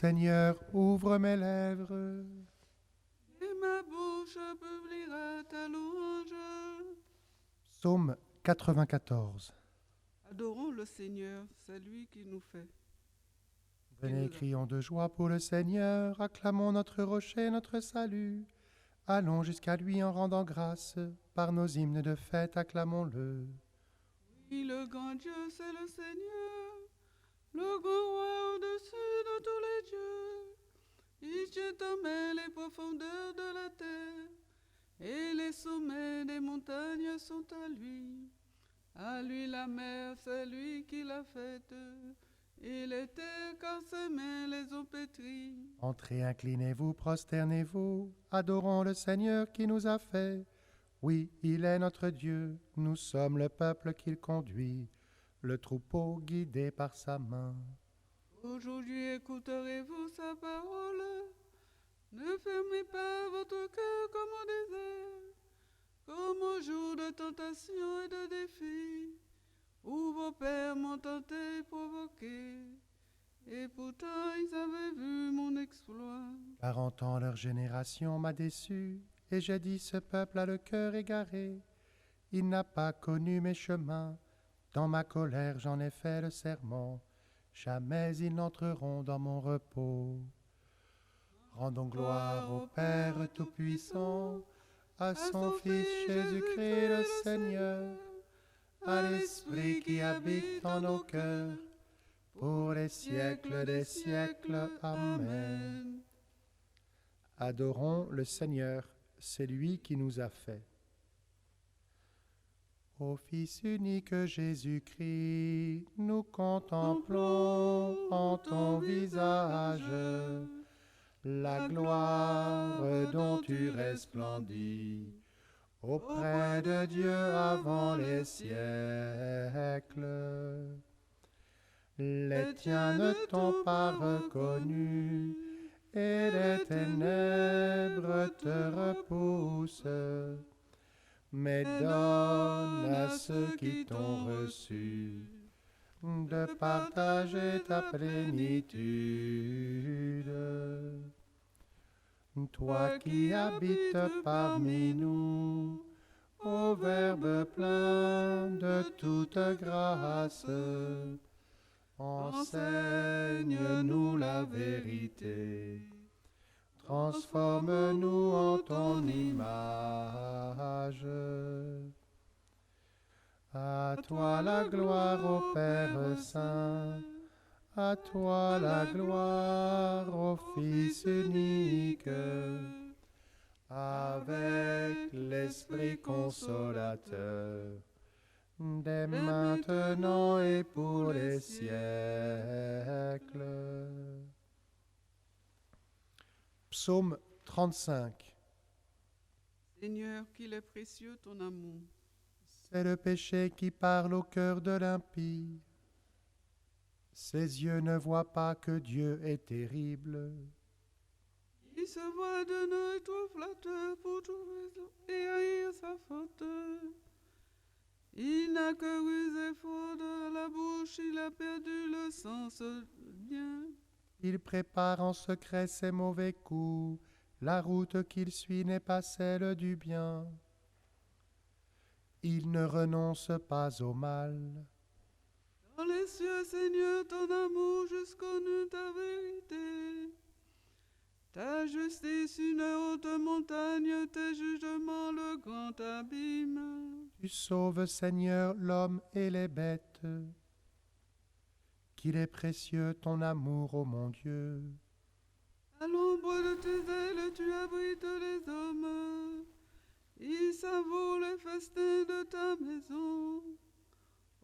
Seigneur, ouvre mes lèvres. Et ma bouche publiera ta louange. Psaume 94. Adorons le Seigneur, c'est lui qui nous fait. Venez, crions de joie pour le Seigneur, acclamons notre rocher, notre salut. Allons jusqu'à lui en rendant grâce, par nos hymnes de fête, acclamons-le. Oui, le grand Dieu, c'est le Seigneur, le grand roi au-dessus de tous les dieux. Il tient en main les profondeurs de la terre, et les sommets des montagnes sont à lui. À lui la mer, c'est lui qui l'a faite, et les terres car ses mains les ont pétries. Entrez, inclinez-vous, prosternez-vous, adorons le Seigneur qui nous a fait. Oui, il est notre Dieu, nous sommes le peuple qu'il conduit, le troupeau guidé par sa main. Aujourd'hui écouterez-vous sa parole. Ne fermez pas votre cœur comme au désert, comme au jour de tentation et de défi, où vos pères m'ont tenté et provoqué, et pourtant ils avaient vu mon exploit. 40 ans leur génération m'a déçu, et j'ai dit ce peuple a le cœur égaré. Il n'a pas connu mes chemins, dans ma colère j'en ai fait le serment, jamais ils n'entreront dans mon repos. Rendons gloire au Père Tout-Puissant, à son Fils Jésus-Christ le Seigneur, à l'Esprit qui habite en nos cœurs, pour les siècles des siècles. Amen. Adorons le Seigneur, c'est lui qui nous a fait. Ô Fils unique Jésus-Christ, nous contemplons en ton visage la gloire dont tu resplendis auprès de Dieu avant les siècles. Les tiens ne t'ont pas reconnu et les ténèbres te repoussent, mais donne à ceux qui t'ont reçu de partager ta plénitude. Toi qui habites parmi nous, ô Verbe plein de toute grâce, enseigne-nous la vérité. Transforme-nous en ton image. À toi la gloire au Père Saint, à toi la gloire au Fils unique, avec l'Esprit consolateur, dès maintenant et pour les siècles. Psaume 35. Seigneur, qu'il est précieux ton amour. C'est le péché qui parle au cœur de l'impie. Ses yeux ne voient pas que Dieu est terrible. Il se voit de nous et trop flatteur pour trouver et haïr sa faute. Il n'a que ruse et faux de la bouche, il a perdu le sens bien. Il prépare en secret ses mauvais coups, la route qu'il suit n'est pas celle du bien. Il ne renonce pas au mal. Dans les cieux, Seigneur, ton amour jusqu'au nu ta vérité. Ta justice une haute montagne, tes jugements le grand abîme. Tu sauves, Seigneur, l'homme et les bêtes. Qu'il est précieux ton amour, ô mon Dieu. À l'ombre de tes ailes, tu abrites les hommes. Ils savourent les festins de ta maison.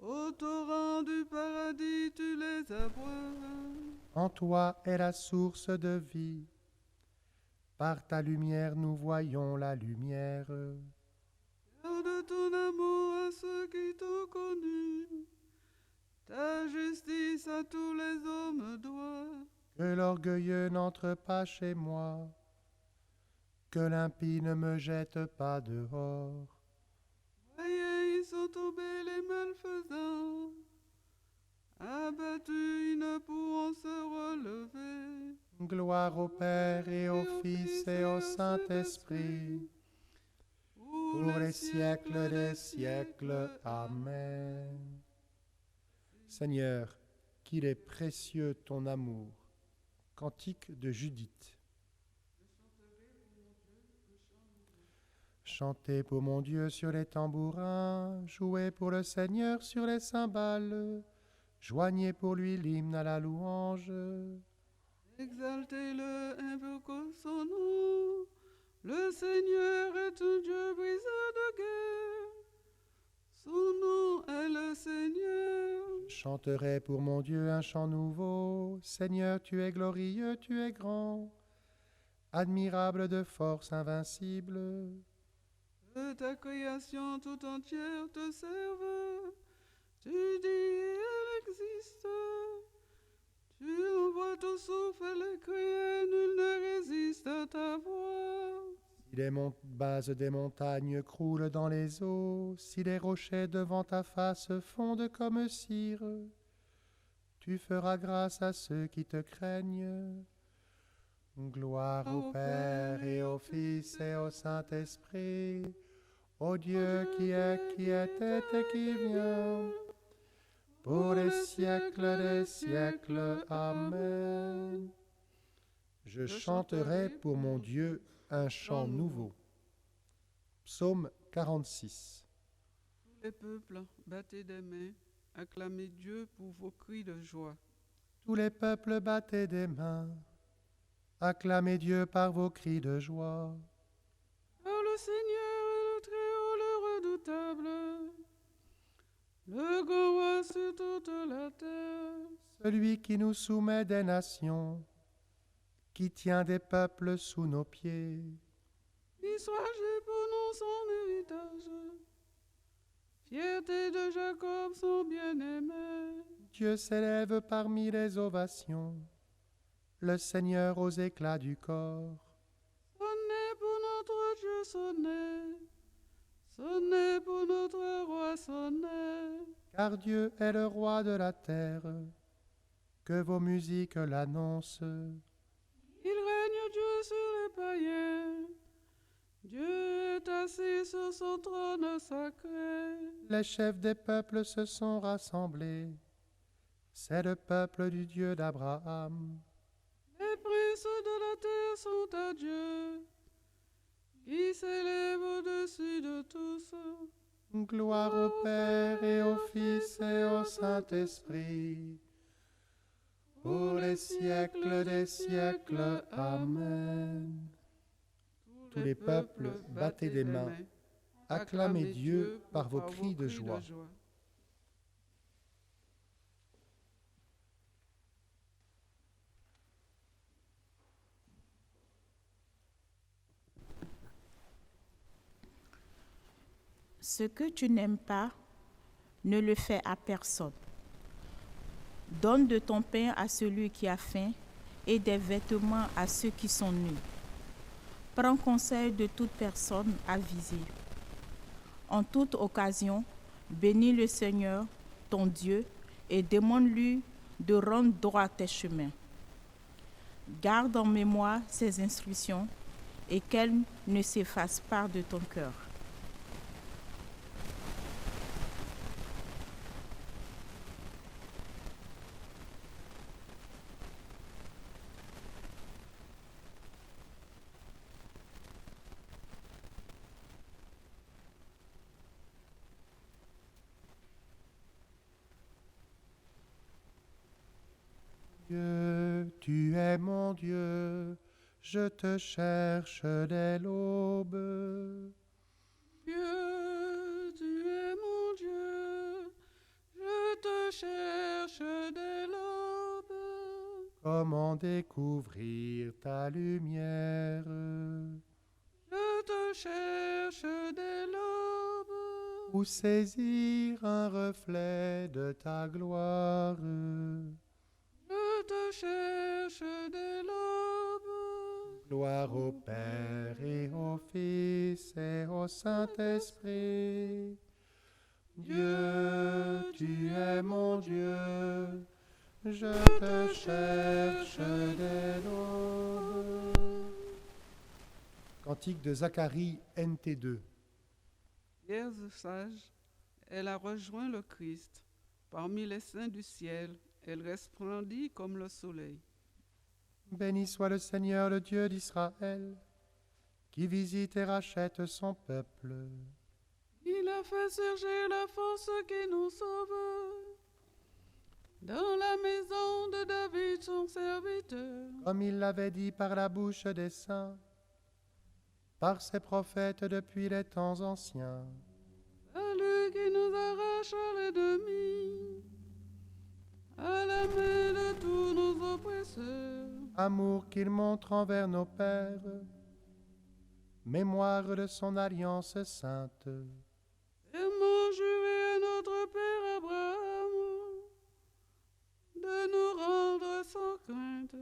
Au torrent du paradis, tu les abreuves. En toi est la source de vie. Par ta lumière, nous voyons la lumière. Garde ton amour à ceux qui t'ont connu. Ta justice à tous les hommes doit. Que l'orgueilleux n'entre pas chez moi. Que l'impie ne me jette pas dehors. Voyez, ils sont tombés les malfaisants. Abattus, ils ne pourront se relever. Gloire au Père et au Fils et au Saint-Esprit, pour les siècles des siècles. Amen. Seigneur, qu'il est précieux ton amour. Cantique de Judith. Chantez pour mon Dieu sur les tambourins, jouez pour le Seigneur sur les cymbales, joignez pour lui l'hymne à la louange. Exaltez-le, invoquons son nom. Le Seigneur est un Dieu briseur de guerre. Son nom est le Seigneur. Je chanterai pour mon Dieu un chant nouveau. Seigneur, tu es glorieux, tu es grand, admirable de force invincible. Que ta création tout entière te serve. Tu dis, elle existe. Tu envoies ton souffle et les cris, nul ne résiste à ta voix. Si les bases des montagnes croulent dans les eaux, si les rochers devant ta face fondent comme cire, tu feras grâce à ceux qui te craignent. Gloire au Père et au Fils et au Saint-Esprit, au Dieu qui était et qui vient, pour les siècles des siècles. Amen. Je chanterai pour mon Dieu un chant nouveau. Psaume 46. Tous les peuples, battez des mains, acclamez Dieu pour vos cris de joie. Tous les peuples, battez des mains, acclamez Dieu par vos cris de joie. Car le Seigneur est le Très-Haut, le redoutable, le grand roi sur toute la terre. Celui qui nous soumet des nations, qui tient des peuples sous nos pieds. Israël pour nous son héritage, fierté de Jacob son bien-aimé. Dieu s'élève parmi les ovations, le Seigneur aux éclats du corps. Sonnez pour notre Dieu, sonnez, sonnez pour notre roi, sonnez. Car Dieu est le roi de la terre, que vos musiques l'annoncent. Il règne Dieu sur les païens, Dieu est assis sur son trône sacré. Les chefs des peuples se sont rassemblés, c'est le peuple du Dieu d'Abraham. Les princes de la terre sont à Dieu, qui s'élève au-dessus de tous. Gloire au Père et au Fils et au Saint-Esprit, pour les siècles des siècles. Amen. Tous les peuples, battez des mains, acclamez Dieu par vos cris de joie. Ce que tu n'aimes pas, ne le fais à personne. Donne de ton pain à celui qui a faim et des vêtements à ceux qui sont nus. Prends conseil de toute personne avisée. En toute occasion, bénis le Seigneur, ton Dieu, et demande-lui de rendre droit tes chemins. Garde en mémoire ses instructions et qu'elles ne s'effacent pas de ton cœur. Dieu, tu es mon Dieu, je te cherche dès l'aube. Dieu, tu es mon Dieu, je te cherche dès l'aube. Comment découvrir ta lumière? Je te cherche dès l'aube. Où saisir un reflet de ta gloire? Je te cherche dès l'aube. Gloire au Père et au Fils et au Saint-Esprit. Dieu, tu es mon Dieu, je te cherche dès l'aube. Cantique de Zacharie, NT2. Vierge sage, elle a rejoint le Christ. Parmi les saints du ciel, elle resplendit comme le soleil. Béni soit le Seigneur, le Dieu d'Israël, qui visite et rachète son peuple. Il a fait surgir la force qui nous sauve. Dans la maison de David, son serviteur. Comme il l'avait dit par la bouche des saints, par ses prophètes depuis les temps anciens. À lui qui nous arrache à l'ennemi, à la main de tous nos oppresseurs. Amour qu'il montre envers nos pères, mémoire de son alliance sainte. Serment juré à notre Père Abraham, de nous rendre sans crainte.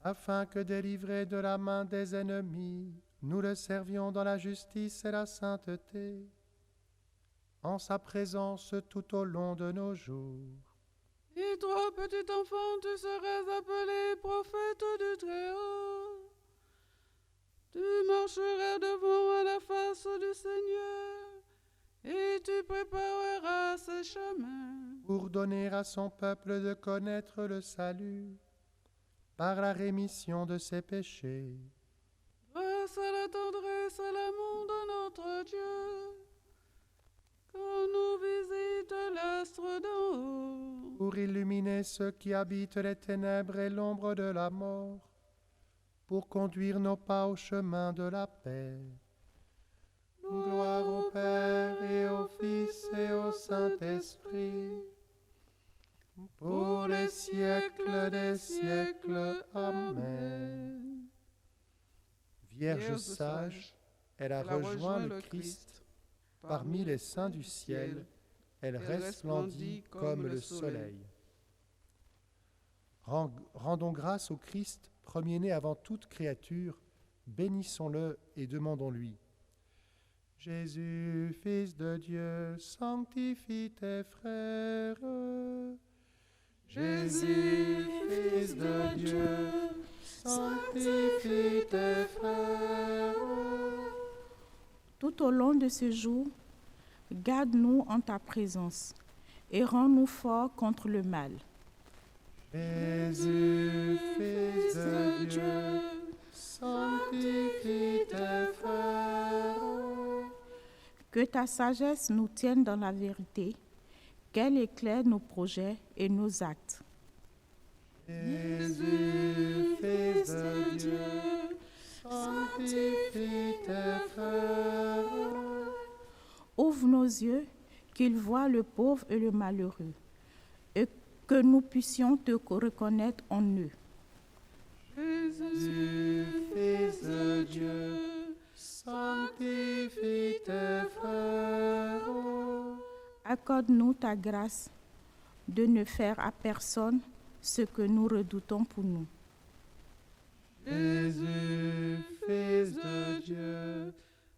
Afin que, délivrés de la main des ennemis, nous le servions dans la justice et la sainteté, en sa présence tout au long de nos jours. Et toi, petit enfant, tu seras appelé prophète du Très-Haut. Tu marcheras devant à la face du Seigneur, et tu prépareras ses chemins. Pour donner à son peuple de connaître le salut, par la rémission de ses péchés. Grâce à la tendresse et l'amour de notre Dieu, quand nous visite l'astre d'en haut. Pour illuminer ceux qui habitent les ténèbres et l'ombre de la mort, pour conduire nos pas au chemin de la paix. Gloire au Père et au Fils et au Saint-Esprit, pour les siècles des siècles. Amen. Vierge sage, elle a rejoint le Christ. Parmi les saints du ciel, elle resplendit comme le soleil. Rendons grâce au Christ, premier-né avant toute créature, bénissons-le et demandons-lui. Jésus, Fils de Dieu, sanctifie tes frères. Jésus, Fils de Dieu, sanctifie tes frères. Tout au long de ce jour, garde-nous en ta présence et rends-nous forts contre le mal. Jésus, Fils de Dieu, sanctifie tes frères. Que ta sagesse nous tienne dans la vérité, qu'elle éclaire nos projets et nos actes. Jésus, Fils de Dieu, sanctifie tes frères. Ouvre nos yeux, qu'ils voient le pauvre et le malheureux, et que nous puissions te reconnaître en eux. Jésus, Fils de Dieu, sanctifie tes frères. Accorde-nous ta grâce de ne faire à personne ce que nous redoutons pour nous. Jésus, Fils de Dieu,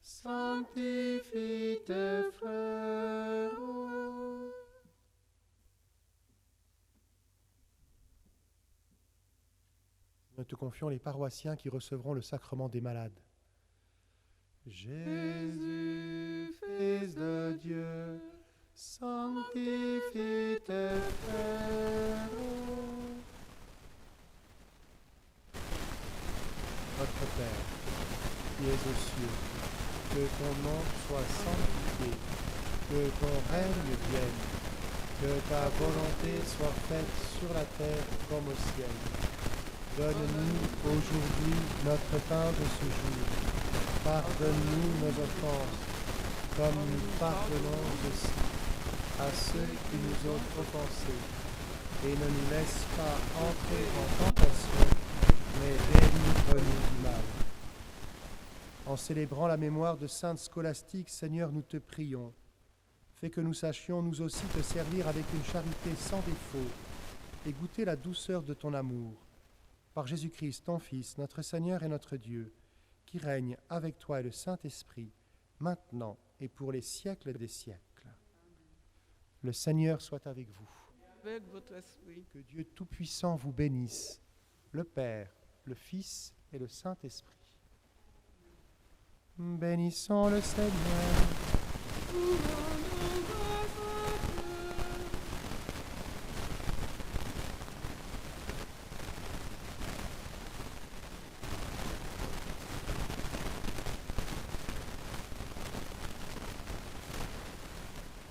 sanctifie tes frères. Nous te confions les paroissiens qui recevront le sacrement des malades. Jésus, Fils de Dieu, sanctifie tes frères. Notre Père, qui es aux cieux, que ton nom soit sanctifié, que ton règne vienne, que ta volonté soit faite sur la terre comme au ciel. Donne-nous aujourd'hui notre pain de ce jour. Pardonne-nous nos offenses, comme nous pardonnons aussi à ceux qui nous ont offensés. Et ne nous laisse pas entrer en tentation, mais délivre-nous du mal. En célébrant la mémoire de sainte Scolastique, Seigneur, nous te prions. Fais que nous sachions nous aussi te servir avec une charité sans défaut et goûter la douceur de ton amour. Par Jésus-Christ, ton Fils, notre Seigneur et notre Dieu, qui règne avec toi et le Saint-Esprit, maintenant et pour les siècles des siècles. Le Seigneur soit avec vous. Avec votre esprit. Que Dieu Tout-Puissant vous bénisse, le Père, le Fils et le Saint-Esprit. Bénissons le Seigneur. Couronne